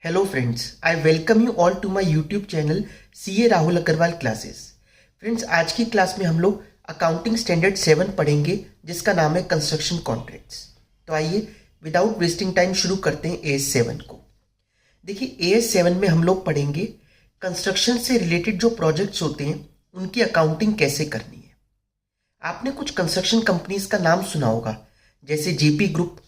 Hello friends, I welcome you all to my YouTube channel CA Rahul Agarwal classes. Friends, आज की class में हम लोग अकाउंटिंग स्टैंडर्ड 7 पढ़ेंगे जिसका नाम है कंस्ट्रक्शन कॉन्ट्रैक्ट्स। तो आइए विदाउट वेस्टिंग टाइम शुरू करते हैं AS 7 को। देखिए AS 7 में हम लोग पढ़ेंगे कंस्ट्रक्शन से रिलेटेड जो प्रोजेक्ट्स होते हैं उनकी अकाउंटिंग कैसे करनी है। आपने कुछ कंस्ट्रक्शन कंपनीज का नाम सुना होगा, जैसे जेपी ग्रुप।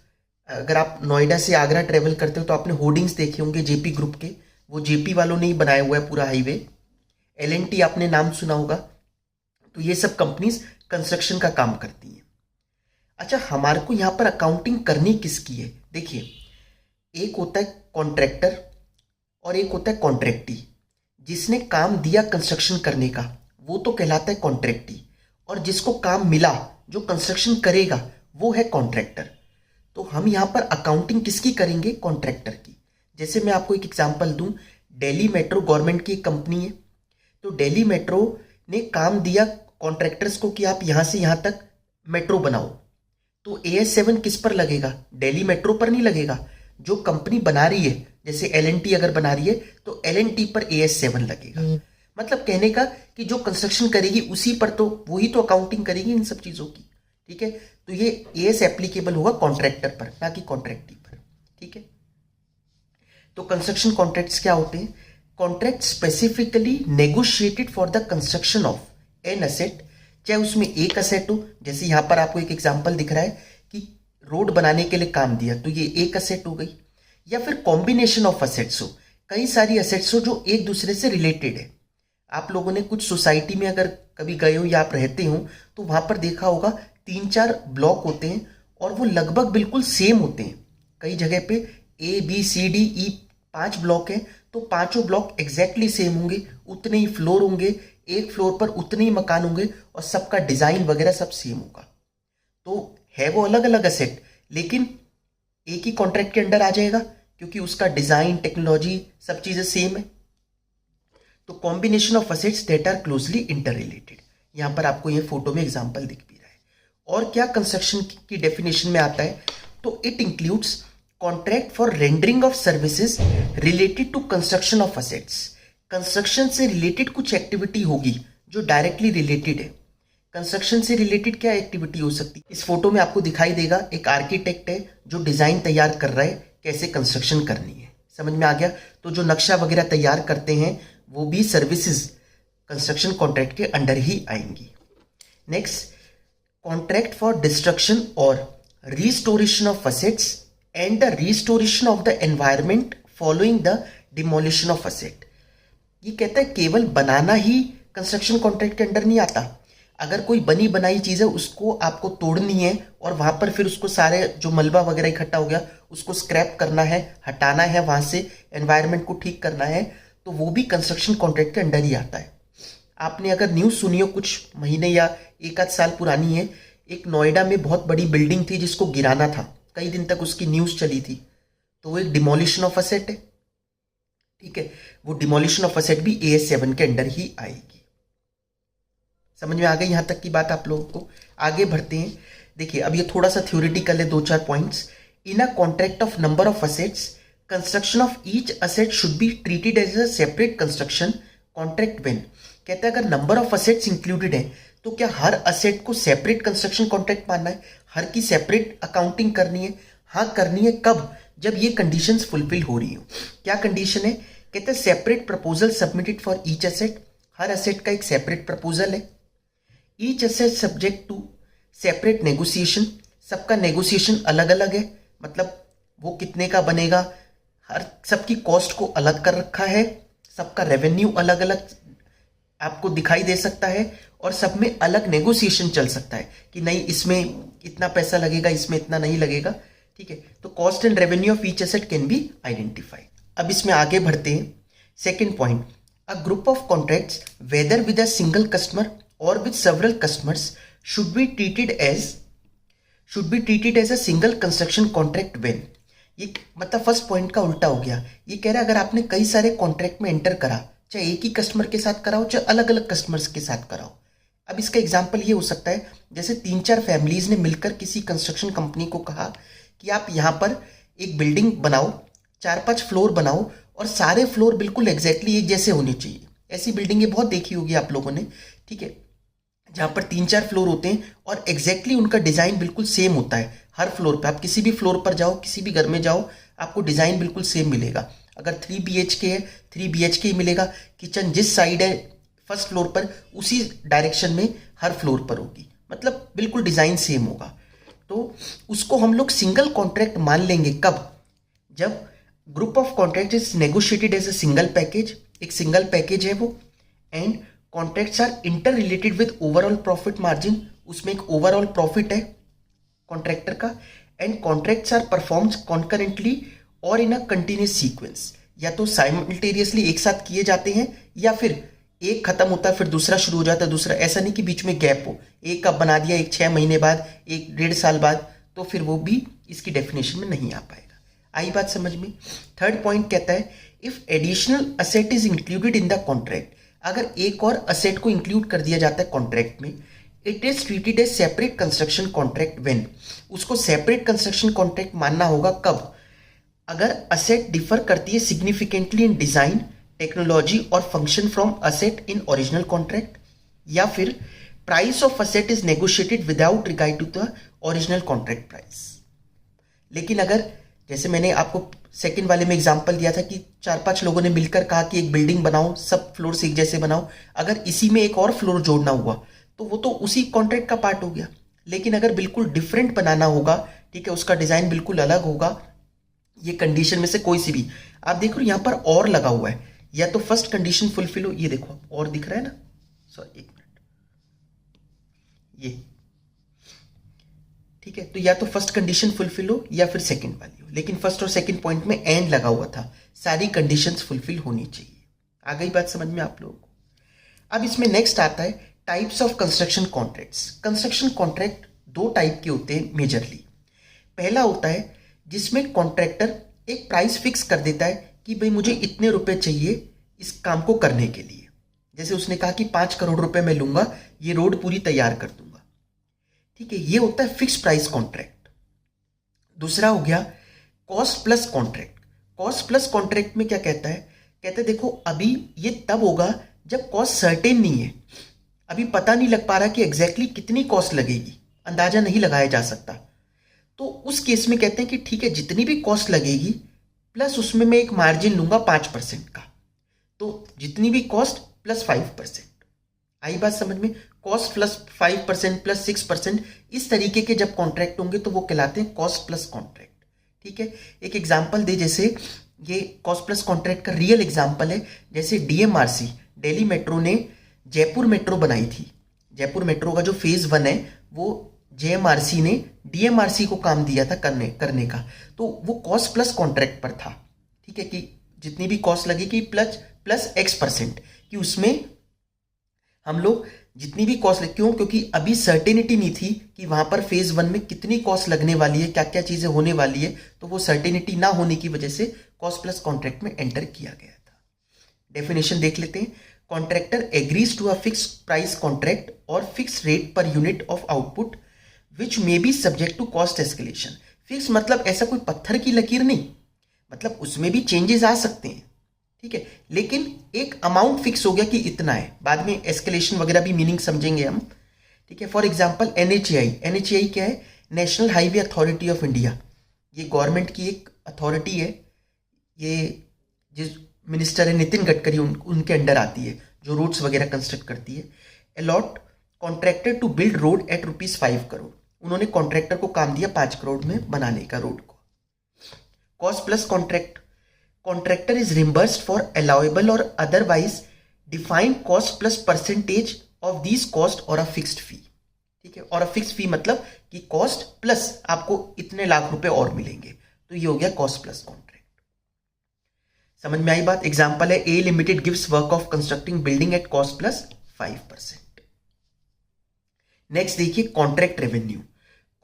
अगर आप नोएडा से आगरा ट्रेवल करते हो तो आपने होर्डिंग्स देखे होंगे जेपी ग्रुप के, वो जेपी वालों ने ही बनाया हुआ है पूरा हाईवे। L&T आपने नाम सुना होगा। तो ये सब कंपनीज कंस्ट्रक्शन का काम करती हैं। अच्छा, हमारे को यहाँ पर अकाउंटिंग करनी किसकी है? देखिए, एक होता है कॉन्ट्रैक्टर और एक होता है कॉन्ट्रैक्टी। जिसने काम दिया कंस्ट्रक्शन करने का वो तो कहलाता है कॉन्ट्रैक्टी, और जिसको काम मिला जो कंस्ट्रक्शन करेगा वो है कॉन्ट्रैक्टर। तो हम यहाँ पर अकाउंटिंग किसकी करेंगे? कॉन्ट्रैक्टर की। जैसे मैं आपको एक एग्जांपल दूं, दिल्ली मेट्रो गवर्नमेंट की एक कंपनी है। तो दिल्ली मेट्रो ने काम दिया कॉन्ट्रैक्टर्स को कि आप यहाँ से यहाँ तक मेट्रो बनाओ। तो AS 7 किस पर लगेगा? दिल्ली मेट्रो पर नहीं लगेगा। जो कंपनी बना रही है, जैसे L&T अगर बना रही है तो L&T पर AS 7 लगेगा। मतलब कहने का कि जो कंस्ट्रक्शन करेगी उसी पर तो वही तो अकाउंटिंग करेगी इन सब चीज़ों की। ठीक है, तो ये AS एप्लीकेबल होगा कॉन्ट्रैक्टर पर, ना कि कॉन्ट्रैक्टी पर। ठीक है, तो कंस्ट्रक्शन कॉन्ट्रैक्ट्स क्या होते हैं? Contract specifically negotiated for the construction of an asset, चाहे उसमें एक असेट हो। जैसे यहां पर आपको एक एग्जांपल दिख रहा है कि रोड बनाने के लिए काम दिया, तो ये एक असेट हो गई। या फिर कॉम्बिनेशन ऑफ असेट्स हो, कई सारी असेट्स हो जो एक दूसरे से रिलेटेड है। आप लोगों ने कुछ सोसाइटी में अगर कभी गए हो या आप रहते हो तो वहां पर देखा होगा 3-4 ब्लॉक होते हैं और वो लगभग बिल्कुल सेम होते हैं। कई जगह पे ABCDE 5 ब्लॉक हैं, तो पांचों ब्लॉक एग्जैक्टली सेम होंगे, उतने ही फ्लोर होंगे, एक फ्लोर पर उतने ही मकान होंगे और सबका डिजाइन वगैरह सब सेम होगा। तो है वो अलग अलग असेट, लेकिन एक ही कॉन्ट्रैक्ट के अंडर आ जाएगा क्योंकि उसका डिजाइन, टेक्नोलॉजी सब चीजें सेम है। तो combination of assets that are closely inter related. यहां पर आपको ये फोटो में एग्जांपल दिख भी रहा है। और क्या कंस्ट्रक्शन की डेफिनेशन में आता है? तो it includes contract for rendering of services related to construction of assets. Construction से रिलेटेड कुछ एक्टिविटी होगी जो डायरेक्टली रिलेटेड है। कंस्ट्रक्शन से रिलेटेड क्या एक्टिविटी हो सकती है? इस फोटो में आपको दिखाई देगा एक आर्किटेक्ट है जो डिजाइन तैयार कर रहा है कैसे कंस्ट्रक्शन करनी है। समझ में आ गया? तो जो नक्शा वगैरह तैयार करते हैं वो भी सर्विसेज कंस्ट्रक्शन कॉन्ट्रैक्ट के अंडर ही आएंगी। नेक्स्ट, कॉन्ट्रैक्ट फॉर डिस्ट्रक्शन और restoration of assets and the restoration of the environment following the demolition of asset. ये कहता है केवल बनाना ही कंस्ट्रक्शन कॉन्ट्रैक्ट के अंडर नहीं आता। अगर कोई बनी बनाई चीज है उसको आपको तोड़नी है और वहां पर फिर उसको सारे जो मलबा वगैरह इकट्ठा हो गया उसको स्क्रैप करना है, हटाना है, वहां से एनवायरमेंट को ठीक करना है, तो वो भी कंस्ट्रक्शन कॉन्ट्रैक्ट के अंडर ही आता है। आपने अगर न्यूज सुनी हो, कुछ महीने या एक आध साल पुरानी है, एक नोएडा में बहुत बड़ी बिल्डिंग थी जिसको गिराना था, कई दिन तक उसकी न्यूज चली थी। तो वो एक डिमोलिशन ऑफ असेट है। ठीक है, वो डिमोलिशन ऑफ असेट भी AS 7 के अंडर ही आएगी। समझ में आ गई यहां तक की बात आप लोगों को? आगे बढ़ते हैं। देखिए, अब ये थोड़ा सा थ्योरेटिकल है, 2-4 points. In a contract of number of assets, construction of each asset should be treated as a separate construction contract when. कहता है अगर नंबर ऑफ असेट्स इंक्लूडेड है तो क्या हर असेट को सेपरेट कंस्ट्रक्शन कॉन्ट्रैक्ट मानना है? हर की सेपरेट अकाउंटिंग करनी है? हाँ, करनी है। कब? जब ये कंडीशंस फुलफिल हो रही हो। क्या कंडीशन है? कहते हैं separate proposal submitted for each asset. हर असेट का एक सेपरेट प्रपोजल है। Each asset subject to separate negotiation. सबका नेगोशिएशन अलग अलग है, मतलब वो कितने का बनेगा, हर सबकी कॉस्ट को अलग कर रखा है, सबका रेवेन्यू अलग अलग आपको दिखाई दे सकता है और सब में अलग नेगोशिएशन चल सकता है कि नहीं इसमें इतना पैसा लगेगा, इसमें इतना नहीं लगेगा। ठीक है, तो cost and revenue of each asset can be identified. अब इसमें आगे बढ़ते हैं। Second point, a group of contracts whether with a single customer और with several customers should be treated as a single construction contract when. ये मतलब first point का उल्टा हो गया। ये कह रहा है अगर आपने कई सारे कॉन्ट्रैक्ट में एंटर करा, चाहे एक ही कस्टमर के साथ कराओ चाहे अलग अलग कस्टमर्स के साथ कराओ। अब इसका एग्जांपल ये हो सकता है जैसे 3-4 फैमिलीज ने मिलकर किसी कंस्ट्रक्शन कंपनी को कहा कि आप यहाँ पर एक बिल्डिंग बनाओ, 4-5 फ्लोर बनाओ और सारे फ्लोर बिल्कुल एग्जैक्टली एक जैसे होने चाहिए। ऐसी बिल्डिंगें बहुत देखी होगी आप लोगों ने, ठीक है, जहाँ पर 3-4 फ्लोर होते हैं और एग्जैक्टली उनका डिज़ाइन बिल्कुल सेम होता है हर फ्लोर पे। आप किसी भी फ्लोर पर जाओ, किसी भी घर में जाओ, आपको डिज़ाइन बिल्कुल सेम मिलेगा। अगर 3 BHK है, 3 BHK ही मिलेगा। किचन जिस साइड है फर्स्ट फ्लोर पर, उसी डायरेक्शन में हर फ्लोर पर होगी, मतलब बिल्कुल डिज़ाइन सेम होगा। तो उसको हम लोग सिंगल कॉन्ट्रैक्ट मान लेंगे कब? जब group of contract is negotiated as a single package, एक सिंगल पैकेज है वो, and contracts are inter related with overall profit margin, उसमें एक ओवरऑल प्रॉफिट है कॉन्ट्रैक्टर का, and contracts are performed concurrently और इन अ कंटिन्यूस सीक्वेंस, या तो साइमल्टेनियसली एक साथ किए जाते हैं, या फिर एक खत्म होता है फिर दूसरा शुरू हो जाता है, दूसरा, ऐसा नहीं कि बीच में गैप हो, एक कब बना दिया, एक 6 महीने बाद, एक 1.5 साल बाद, तो फिर वो भी इसकी डेफिनेशन में नहीं आ पाएगा। आई बात समझ में? थर्ड पॉइंट कहता है if additional asset is included in the contract, अगर एक और असेट को इंक्लूड कर दिया जाता है कॉन्ट्रैक्ट में, it is treated as separate construction contract when, उसको सेपरेट कंस्ट्रक्शन कॉन्ट्रैक्ट मानना होगा कब? अगर असेट डिफर करती है सिग्निफिकेंटली इन डिजाइन, टेक्नोलॉजी और function from asset in original contract, या फिर price of asset is negotiated without regard to the original contract price. लेकिन अगर, जैसे मैंने आपको सेकंड वाले में एग्जांपल दिया था कि 4-5 लोगों ने मिलकर कहा कि एक बिल्डिंग बनाओ, सब फ्लोर से एक जैसे बनाओ, अगर इसी में एक और फ्लोर जोड़ना हुआ तो वो तो उसी कॉन्ट्रैक्ट का पार्ट हो गया। लेकिन अगर बिल्कुल डिफरेंट बनाना होगा, ठीक है, उसका डिजाइन बिल्कुल अलग होगा, ये कंडीशन में से कोई सी भी, आप देख रहे हो यहाँ पर और लगा हुआ है, या तो फर्स्ट कंडीशन फुलफिल हो, ये देखो और दिख रहा है ना, सॉरी एक मिनट, ये ठीक है, तो या तो फर्स्ट कंडीशन फुलफिल हो या फिर सेकंड वाली हो, लेकिन फर्स्ट और सेकंड पॉइंट में एंड लगा हुआ था, सारी कंडीशंस फुलफिल होनी चाहिए। आ गई बात समझ में आप लोगों को? अब इसमें नेक्स्ट आता है types of construction contracts. Construction contract 2 type के होते हैं मेजरली। पहला होता है जिसमें कॉन्ट्रैक्टर एक प्राइस फिक्स कर देता है कि भाई मुझे इतने रुपए चाहिए इस काम को करने के लिए। जैसे उसने कहा कि 5 करोड़ रुपए मैं लूंगा, ये रोड पूरी तैयार कर दूंगा, ठीक है, ये होता है फिक्स प्राइस कॉन्ट्रैक्ट। दूसरा हो गया cost plus contract. Cost plus contract में क्या कहता है? कहते हैं देखो अभी ये तब होगा जब कॉस्ट सर्टेन नहीं है, अभी पता नहीं लग पा रहा कि एग्जैक्टली कितनी कॉस्ट लगेगी, अंदाजा नहीं लगाया जा सकता, तो उस केस में कहते हैं कि ठीक है, जितनी भी कॉस्ट लगेगी प्लस उसमें मैं एक मार्जिन लूंगा 5% का, तो जितनी भी कॉस्ट प्लस 5%। आई बात समझ में? कॉस्ट प्लस 5% प्लस 6%, इस तरीके के जब कॉन्ट्रैक्ट होंगे तो वो कहलाते हैं कॉस्ट प्लस कॉन्ट्रैक्ट। ठीक है, एक एग्जांपल दे, जैसे ये कॉस्ट प्लस कॉन्ट्रैक्ट का रियल एग्जांपल है, जैसे डीएमआरसी, दिल्ली मेट्रो ने जयपुर मेट्रो बनाई थी। जयपुर मेट्रो का जो फेज 1 है वो जेएमआरसी ने डीएमआरसी को काम दिया था करने का, तो वो कॉस्ट प्लस कॉन्ट्रैक्ट पर था। ठीक है, कि जितनी भी कॉस्ट लगेगी प्लस X%, कि उसमें हम लोग जितनी भी कॉस्ट क्यों, क्योंकि अभी सर्टेनिटी नहीं थी कि वहां पर फेज 1 में कितनी कॉस्ट लगने वाली है, क्या क्या चीजें होने वाली है, तो वो सर्टेनिटी ना होने की वजह से कॉस्ट प्लस कॉन्ट्रैक्ट में एंटर किया गया था। डेफिनेशन देख लेते हैं। Contractor agrees to a fix price contract और फिक्स रेट पर unit of output which may be subject to cost escalation. Fix मतलब ऐसा कोई पत्थर की लकीर नहीं, मतलब उसमें भी चेंजेस आ सकते हैं, ठीक है, लेकिन एक अमाउंट फिक्स हो गया कि इतना है, बाद में एस्केलेशन वगैरह भी मीनिंग समझेंगे हम। ठीक है, फॉर एग्जांपल एनएचएआई क्या है? National highway authority of India, ये गवर्नमेंट की एक अथॉरिटी है, ये जिस मिनिस्टर है नितिन गडकरी उनके अंडर आती है, जो रोड्स वगैरह कंस्ट्रक्ट करती है। Allot contractor to build road at ₹5 crore, उन्होंने कॉन्ट्रैक्टर को काम दिया 5 करोड़ में बनाने का रोड को। Cost plus contract, contractor is reimbursed for allowable और otherwise defined cost plus percentage of these cost और अ फिक्स्ड फी। ठीक है, और अ फिक्स्ड फी मतलब कि कॉस्ट प्लस आपको इतने लाख रुपए और मिलेंगे, तो ये हो गया कॉस्ट प्लस कॉन्ट्रैक्ट। समझ में आई बात? एग्जांपल है A limited gives work of constructing building at cost plus 5%। Next देखिए कॉन्ट्रैक्ट रेवेन्यू।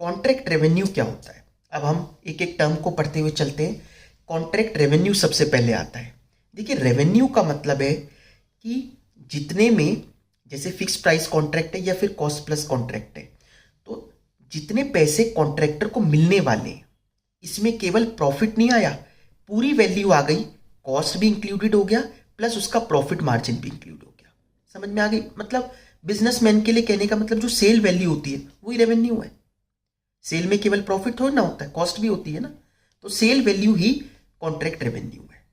कॉन्ट्रैक्ट रेवेन्यू क्या होता है? अब हम एक एक टर्म को पढ़ते हुए चलते हैं। कॉन्ट्रैक्ट रेवेन्यू सबसे पहले आता है। देखिए, रेवेन्यू का मतलब है कि जितने में, जैसे फिक्स प्राइस कॉन्ट्रैक्ट है या फिर कॉस्ट प्लस कॉन्ट्रैक्ट है, तो जितने पैसे कॉन्ट्रैक्टर को मिलने वाले हैं, इसमें केवल प्रॉफिट नहीं आया, पूरी वैल्यू आ गई कॉस्ट भी इंक्लूडेड हो गया प्लस उसका प्रॉफिट मार्जिन भी इंक्लूड हो गया। समझ में आ गई? मतलब बिजनेसमैन के लिए कहने का मतलब जो सेल वैल्यू होती है वही रेवेन्यू है। सेल में केवल प्रॉफिट थोड़ी ना होता है, कॉस्ट भी होती है ना। तो सेल वैल्यू ही कॉन्ट्रैक्ट रेवेन्यू है।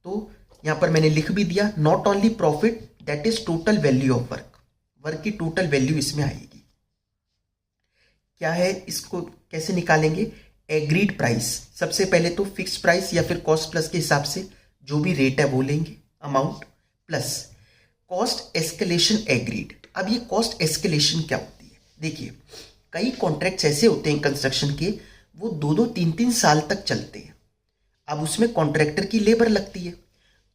तो यहां पर मैंने लिख भी दिया, not only profit that is total value of work, work की टोटल वैल्यू इसमें आएगी। क्या है, इसको कैसे निकालेंगे? एग्रीड प्राइस, सबसे पहले तो फिक्स प्राइस या फिर कॉस्ट प्लस के हिसाब से जो भी रेट है वो लेंगे amount, plus cost escalation agreed. अब ये कॉस्ट एस्केलेशन क्या होती है? देखिए, कई कॉन्ट्रैक्ट्स ऐसे होते हैं कंस्ट्रक्शन के, वो 2-2, 3-3 साल तक चलते हैं। अब उसमें कॉन्ट्रैक्टर की लेबर लगती है,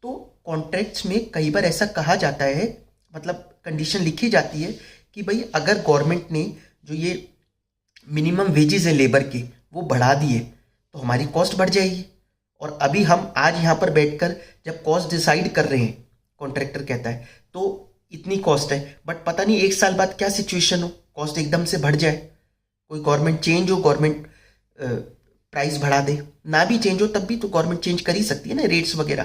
तो कॉन्ट्रैक्ट्स में कई बार ऐसा कहा जाता है, मतलब कंडीशन लिखी जाती है कि भाई अगर गवर्नमेंट ने जो ये मिनिमम वेजेस है लेबर के वो बढ़ा दिए तो हमारी कॉस्ट बढ़ जाएगी। और अभी हम आज यहाँ पर बैठकर जब कॉस्ट डिसाइड कर रहे हैं, कॉन्ट्रैक्टर कहता है तो इतनी कॉस्ट है, बट पता नहीं 1 साल बाद क्या सिचुएशन हो, कॉस्ट एकदम से बढ़ जाए, कोई गवर्नमेंट चेंज हो, गवर्नमेंट प्राइस बढ़ा दे, ना भी चेंज हो तब भी तो गवर्नमेंट चेंज कर ही सकती है ना रेट्स वगैरह।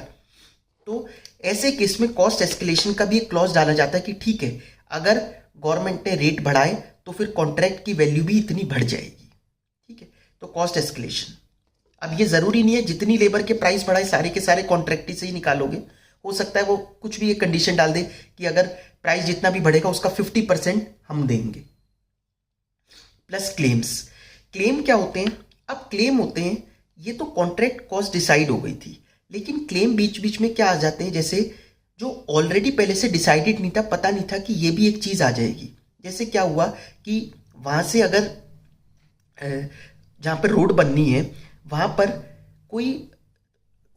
तो ऐसे केस में कॉस्ट एस्केलेशन का भी एक क्लॉज डाला जाता है कि ठीक है, अगर गवर्नमेंट ने रेट बढ़ाए तो फिर कॉन्ट्रैक्ट की वैल्यू भी इतनी बढ़ जाएगी। ठीक है, तो कॉस्ट एस्केलेशन। अब ये जरूरी नहीं है जितनी लेबर के प्राइस बढ़ाए सारे के सारे कॉन्ट्रैक्ट से ही निकालोगे, हो सकता है वो कुछ भी एक कंडीशन डाल दे कि अगर प्राइस जितना भी बढ़ेगा उसका 50% हम देंगे। Plus claims. क्लेम क्या होते हैं? अब क्लेम होते हैं, ये तो कॉन्ट्रैक्ट कॉस्ट डिसाइड हो गई थी, लेकिन क्लेम बीच बीच में क्या आ जाते हैं, जैसे जो ऑलरेडी पहले से डिसाइडेड नहीं था, पता नहीं था कि ये भी एक चीज आ जाएगी। जैसे क्या हुआ कि वहां से अगर जहां पर रोड बननी है वहां पर कोई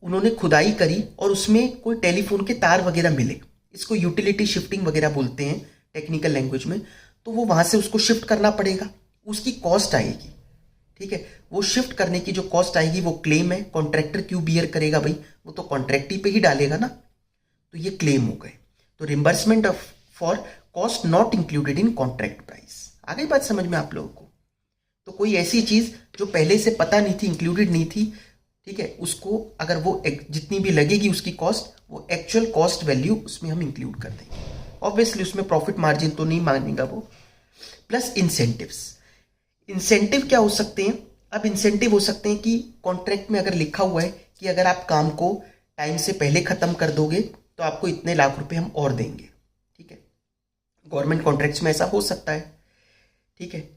उन्होंने खुदाई करी और उसमें कोई टेलीफोन के तार वगैरह मिले, इसको यूटिलिटी शिफ्टिंग वगैरह बोलते हैं टेक्निकल लैंग्वेज में, तो वो वहां से उसको शिफ्ट करना पड़ेगा, उसकी कॉस्ट आएगी। ठीक है, वो शिफ्ट करने की जो कॉस्ट आएगी वो क्लेम है। कॉन्ट्रैक्टर क्यों बियर करेगा भाई, वो तो कॉन्ट्रैक्ट पे ही डालेगा ना। तो ये क्लेम हो गए। तो reimbursement of for cost not included in contract price. आ गई बात समझ में आप लोगों को? तो कोई ऐसी चीज जो पहले से पता नहीं थी, इंक्लूडेड नहीं थी, ठीक है, उसको अगर वो जितनी भी लगेगी उसकी कॉस्ट, वो एक्चुअल कॉस्ट वैल्यू उसमें हम इंक्लूड कर देंगे। ऑब्वियसली उसमें प्रॉफिट मार्जिन तो नहीं मानेगा वो। Plus incentives. इंसेंटिव क्या हो सकते हैं? अब इंसेंटिव हो सकते हैं कि कॉन्ट्रैक्ट में अगर लिखा हुआ है कि अगर आप काम को टाइम से पहले खत्म कर दोगे तो आपको इतने लाख रुपए हम और देंगे। ठीक है, गवर्नमेंट कॉन्ट्रैक्ट्स में ऐसा हो सकता है। ठीक है,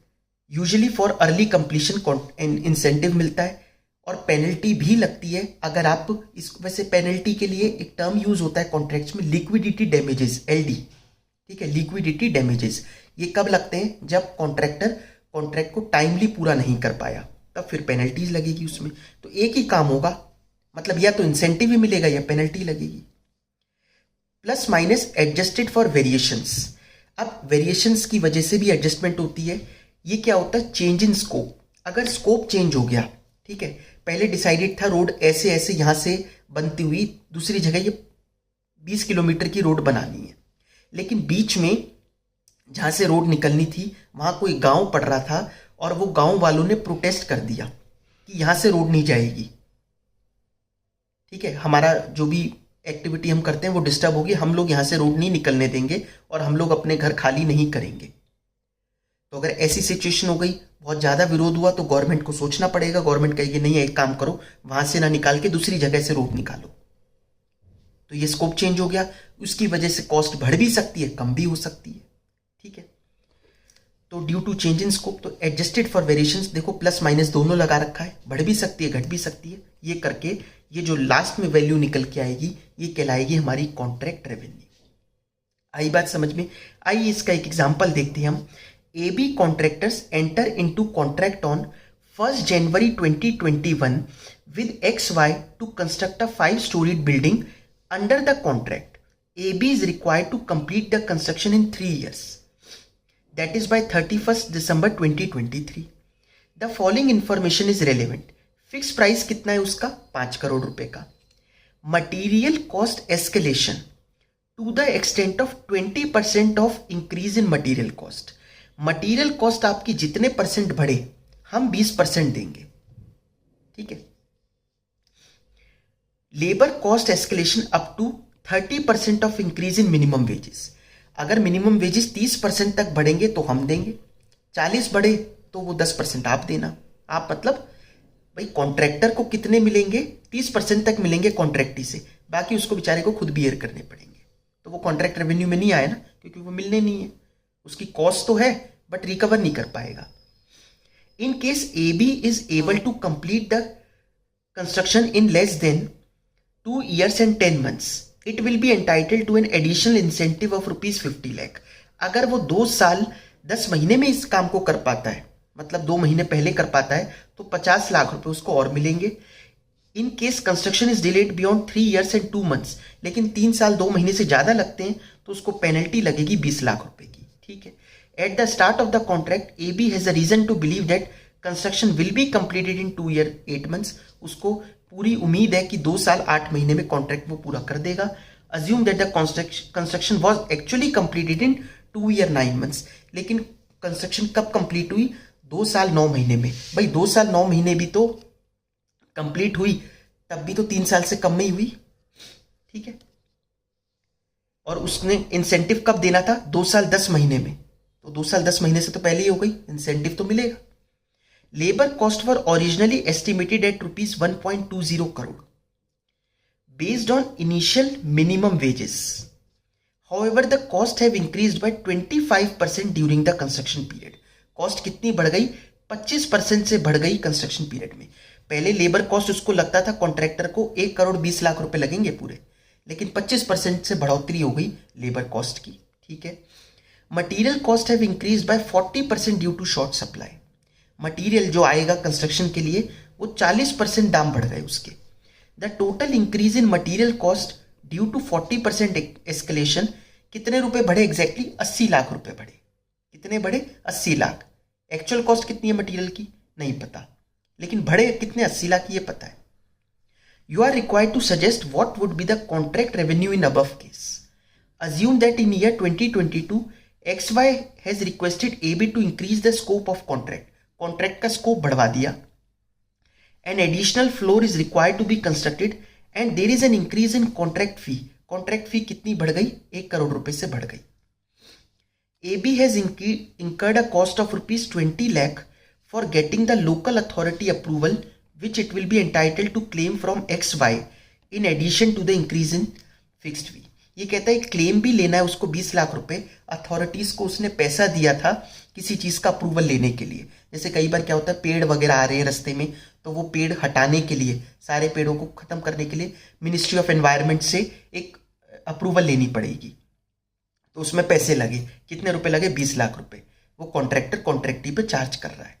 usually for early completion incentive मिलता है और पेनल्टी भी लगती है अगर आप इस, वैसे पेनल्टी के लिए एक टर्म यूज होता है कॉन्ट्रैक्ट्स में, लिक्विडिटी डैमेजेस, LD। ठीक है, लिक्विडिटी डैमेजेस ये कब लगते हैं? जब कॉन्ट्रैक्टर कॉन्ट्रैक्ट को टाइमली पूरा नहीं कर पाया, तब फिर पेनल्टीज लगेगी उसमें। तो एक ही काम होगा, मतलब या तो इंसेंटिव ही मिलेगा या पेनल्टी लगेगी। Plus minus adjusted for variations. अब वेरिएशंस की वजह से भी एडजस्टमेंट होती है। ये क्या होता है? Change in scope. अगर स्कोप चेंज हो गया, ठीक है, पहले डिसाइडेड था रोड ऐसे ऐसे यहां से बनती हुई दूसरी जगह ये 20 किलोमीटर की रोड बनानी है, लेकिन बीच में जहां से रोड निकलनी थी वहां कोई गांव पड़ रहा था और वो गांव वालों ने प्रोटेस्ट कर दिया कि यहां से रोड नहीं जाएगी। ठीक है, हमारा जो भी एक्टिविटी हम करते हैं वो डिस्टर्ब होगी, हम लोग यहां से रोड नहीं निकलने देंगे और हम लोग अपने घर खाली नहीं करेंगे। तो अगर ऐसी सिचुएशन हो गई, बहुत ज्यादा विरोध हुआ, तो गवर्नमेंट को सोचना पड़ेगा। गवर्नमेंट कहेगी नहीं, एक काम करो, वहां से ना निकाल के दूसरी जगह से रोड निकालो। तो ये स्कोप चेंज हो गया, उसकी वजह से कॉस्ट बढ़ भी सकती है, कम भी हो सकती है। ठीक है, तो due to change in scope, तो एडजस्टेड फॉर वेरिएशंस, देखो प्लस माइनस दोनों लगा रखा है, बढ़ भी सकती है, घट भी सकती है। ये करके ये जो लास्ट में वैल्यू निकल के आएगी ये कहलाएगी हमारी कॉन्ट्रैक्ट रेवेन्यू। आई बात समझ में? आइए इसका एक एग्जांपल देखते हैं हम। AB contractors enter into contract on 1st January 2021 with XY to construct a 5-storied building. Under the contract, AB is required to complete the construction in 3 years. That is by 31st December 2023. The following information is relevant. Fixed price कितना है उसका? 5 करोड़ रुपए का. Material cost escalation to the extent of 20% of increase in material cost. Material cost आपकी जितने percent बढ़े हम 20% देंगे। ठीक है, labour cost escalation up to 30% of increase in minimum wages. अगर मिनिमम वेजेस 30% तक बढ़ेंगे तो हम देंगे, 40 बढ़े तो वो 10% आप देना। आप मतलब भाई कॉन्ट्रैक्टर को कितने मिलेंगे, 30% तक मिलेंगे कॉन्ट्रैक्टी से, बाकी उसको बेचारे को खुद बियर करने पड़ेंगे। तो वो कॉन्ट्रैक्ट रेवेन्यू में नहीं आए ना, क्योंकि वो मिलने नहीं है, उसकी कॉस्ट तो है बट रिकवर नहीं कर पाएगा। In case A B is able to complete the construction in less than 2 years and 10 months, it will be entitled to an additional incentive of ₹50 lakh। अगर वो 2 साल 10 महीने में इस काम को कर पाता है, मतलब 2 महीने पहले कर पाता है, तो 50 लाख रुपए उसको और मिलेंगे। In case construction is delayed beyond 3 years and 2 months, लेकिन 3 साल 2 महीने से ज्यादा लगते हैं तो उसको पेनल्टी लगेगी 20 लाख रुपए की। ठीक है। At the start of the contract A B has a reason to believe that construction will be completed in 2 year 8 months। उसको पूरी उम्मीद है कि 2 साल 8 महीने में कॉन्ट्रैक्ट वो पूरा कर देगा। Assume that the construction was actually completed in 2 year 9 months, लेकिन कंस्ट्रक्शन कब कंप्लीट हुई, 2 साल 9 महीने में। भाई 2 साल 9 महीने भी तो कंप्लीट हुई, तब भी तो 3 साल से कम में ही हुई। ठीक है। और उसने इंसेंटिव कब देना था, 2 साल 10 महीने में, तो 2 साल 10 महीने से तो पहले ही हो गई, इंसेंटिव तो मिलेगा। Labour cost were originally estimated at ₹1.20 crore based on initial minimum wages. However the cost have increased by 25% during the construction period. Cost कितनी बढ़ गई, 25% से बढ़ गई कंस्ट्रक्शन पीरियड में। पहले लेबर कॉस्ट उसको लगता था कॉन्ट्रैक्टर को 1,20,00,000 रुपए लगेंगे पूरे, लेकिन 25% से बढ़ोतरी हो गई लेबर कॉस्ट की। ठीक है। Material cost have increase by 40% due to short supply. Material जो आएगा कंस्ट्रक्शन के लिए वो 40% दाम बढ़ गए उसके। The total increase in material cost due to 40% escalation, कितने रुपए बढ़े एग्जैक्टली, 80 लाख रुपए बढ़े। कितने बढ़े, 80 लाख। एक्चुअल कॉस्ट कितनी है मटीरियल की नहीं पता, लेकिन बढ़े कितने, 80 लाख ये पता है। You are required to suggest what would be the contract revenue in above case. Assume that in year 2022 XY has requested AB to increase the scope of contract. Contract का स्कोप बढ़वा दिया। An additional floor is required to be constructed and there is an increase in contract fee. Contract fee कितनी बढ़ गई, 1 करोड़ रुपए से बढ़ गई। AB has incurred a cost of ₹20 lakh for getting the local authority approval, which it will be entitled to claim from XY in addition to the increase in fixed fee। ये कहता है क्लेम भी लेना है उसको 20 लाख रुपए। Authorities को उसने पैसा दिया था किसी चीज का अप्रूवल लेने के लिए। जैसे कई बार क्या होता है, पेड़ वगैरह आ रहे हैं रास्ते में, तो वो पेड़ हटाने के लिए, सारे पेड़ों को खत्म करने के लिए मिनिस्ट्री ऑफ एनवायरनमेंट से एक अप्रूवल लेनी पड़ेगी, तो उसमें पैसे लगे। कितने रुपए लगे, 20 लाख रुपए। वो कॉन्ट्रैक्टर कॉन्ट्रैक्टी पे चार्ज कर रहा है।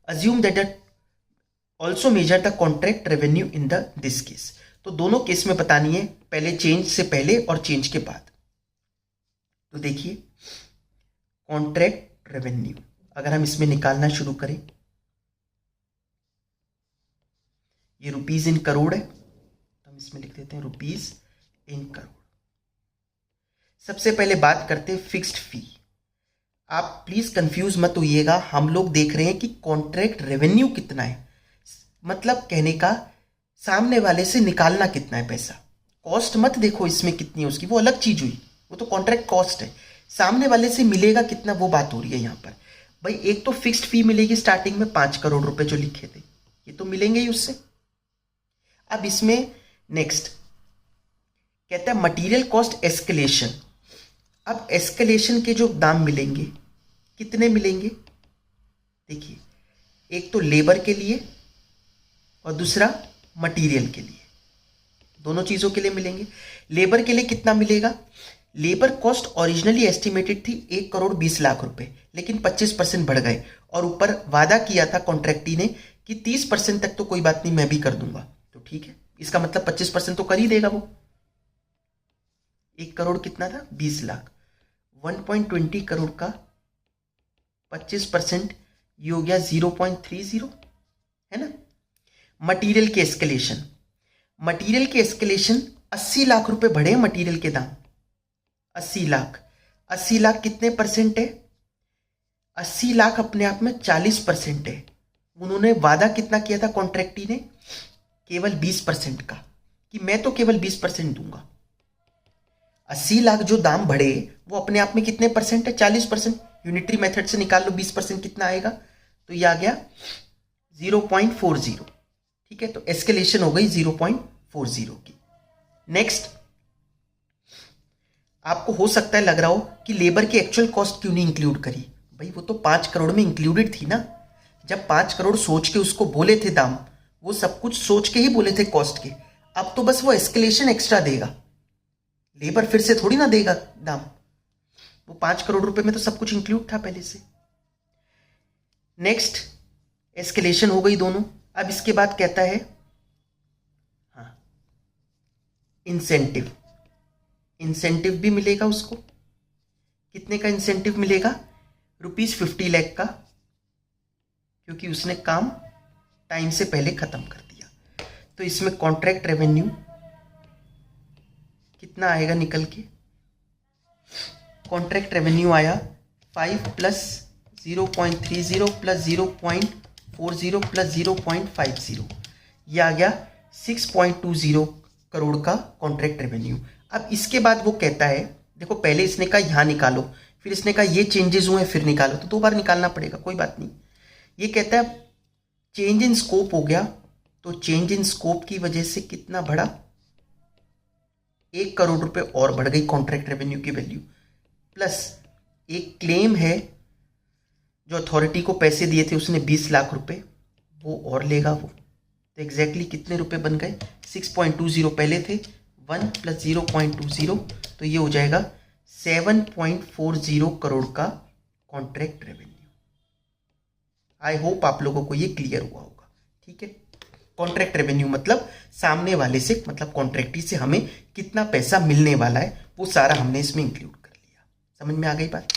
Assume that also measure the contract revenue in the this case. तो दोनों केस में बतानी है, पहले चेंज से पहले और चेंज के बाद। तो देखिए कॉन्ट्रैक्ट रेवेन्यू अगर हम इसमें निकालना शुरू करें, ये रुपीज इन करोड़ है, तो हम इसमें लिख देते हैं रुपीज इन करोड़। सबसे पहले बात करते हैं फिक्स्ड फी। आप प्लीज कंफ्यूज मत होइएगा, हम लोग देख रहे हैं कि कॉन्ट्रैक्ट रेवेन्यू कितना है, मतलब कहने का सामने वाले से निकालना कितना है पैसा। कॉस्ट मत देखो इसमें कितनी है उसकी, वो अलग चीज हुई, वो तो कॉन्ट्रैक्ट कॉस्ट है। सामने वाले से मिलेगा कितना वो बात हो रही है यहाँ पर। भाई एक तो फिक्स्ड फी मिलेगी स्टार्टिंग में 5 करोड़ रुपए जो लिखे थे, ये तो मिलेंगे ही उससे। अब इसमें नेक्स्ट कहता है मटीरियल कॉस्ट एस्केलेशन। अब एस्केलेशन के जो दाम मिलेंगे कितने मिलेंगे, देखिए एक तो लेबर के लिए और दूसरा मटेरियल के लिए, दोनों चीजों के लिए मिलेंगे। लेबर के लिए कितना मिलेगा, लेबर कॉस्ट ओरिजिनली एस्टिमेटेड थी 1,20,00,000 रुपए, लेकिन 25% बढ़ गए और ऊपर वादा किया था कॉन्ट्रैक्टी ने कि 30% तक तो कोई बात नहीं मैं भी कर दूंगा, तो ठीक है, इसका मतलब 25% तो कर ही देगा वो। 1 करोड़ कितना था, 20 लाख। 1.20 करोड़ का 25% ये हो गया 0.30, है ना। मटेरियल के एस्केलेशन, मटेरियल के एस्केलेशन 80 लाख रुपए बढ़े मटेरियल के दाम, 80 लाख। 80 लाख कितने परसेंट है, 80 लाख अपने आप में 40% है। उन्होंने वादा कितना किया था कॉन्ट्रैक्टी ने, केवल 20% का, कि मैं तो केवल 20% दूंगा। 80 लाख जो दाम बढ़े वो अपने आप में कितने परसेंट है? 40%। यूनिटरी मेथड से निकाल लो 20% कितना आएगा, तो ये आ गया 0.40। ठीक है, तो एस्केलेशन हो गई 0.40 की। नेक्स्ट, आपको हो सकता है लग रहा हो कि लेबर की एक्चुअल कॉस्ट क्यों नहीं इंक्लूड करी। भाई वो तो 5 करोड़ में इंक्लूडेड थी ना। जब 5 करोड़ सोच के उसको बोले थे दाम, वो सब कुछ सोच के ही बोले थे कॉस्ट के। अब तो बस वो एस्केलेशन एक्स्ट्रा देगा, लेबर फिर से थोड़ी ना देगा दाम। वो 5 करोड़ रुपए में तो सब कुछ इंक्लूड था पहले से। नेक्स्ट, एस्केलेशन हो गई दोनों। अब इसके बाद कहता है हाँ इंसेंटिव। इंसेंटिव भी मिलेगा उसको। कितने का इंसेंटिव मिलेगा? ₹50 लाख का, क्योंकि उसने काम टाइम से पहले खत्म कर दिया। तो इसमें कॉन्ट्रैक्ट रेवेन्यू कितना आएगा निकल के? कॉन्ट्रैक्ट रेवेन्यू आया 5 प्लस 0.30 प्लस 0.40 प्लस 0.50, ये आ गया 6.20 करोड़ का कॉन्ट्रैक्ट रेवेन्यू। अब इसके बाद वो कहता है, देखो पहले इसने कहा यहाँ निकालो, फिर इसने कहा ये चेंजेस हुए फिर निकालो, तो 2 बार निकालना पड़ेगा, कोई बात नहीं। ये कहता है चेंज इन स्कोप हो गया, तो चेंज इन स्कोप की वजह से कितना बढ़ा? 1 करोड़ रुपए और बढ़ गई कॉन्ट्रैक्ट रेवेन्यू की वैल्यू। प्लस एक क्लेम है, जो अथॉरिटी को पैसे दिए थे उसने 20 लाख रुपए, वो और लेगा वो। तो एग्जैक्टली कितने रुपए बन गए? 6.20 पहले थे, 1 प्लस 0.20, तो ये हो जाएगा 7.40 करोड़ का कॉन्ट्रैक्ट रेवेन्यू। आई होप आप लोगों को ये क्लियर हुआ होगा। ठीक है, कॉन्ट्रैक्ट रेवेन्यू मतलब सामने वाले से, मतलब कॉन्ट्रैक्टी से हमें कितना पैसा मिलने वाला है, वो सारा हमने इसमें इंक्लूड कर लिया। समझ में आ गई बात?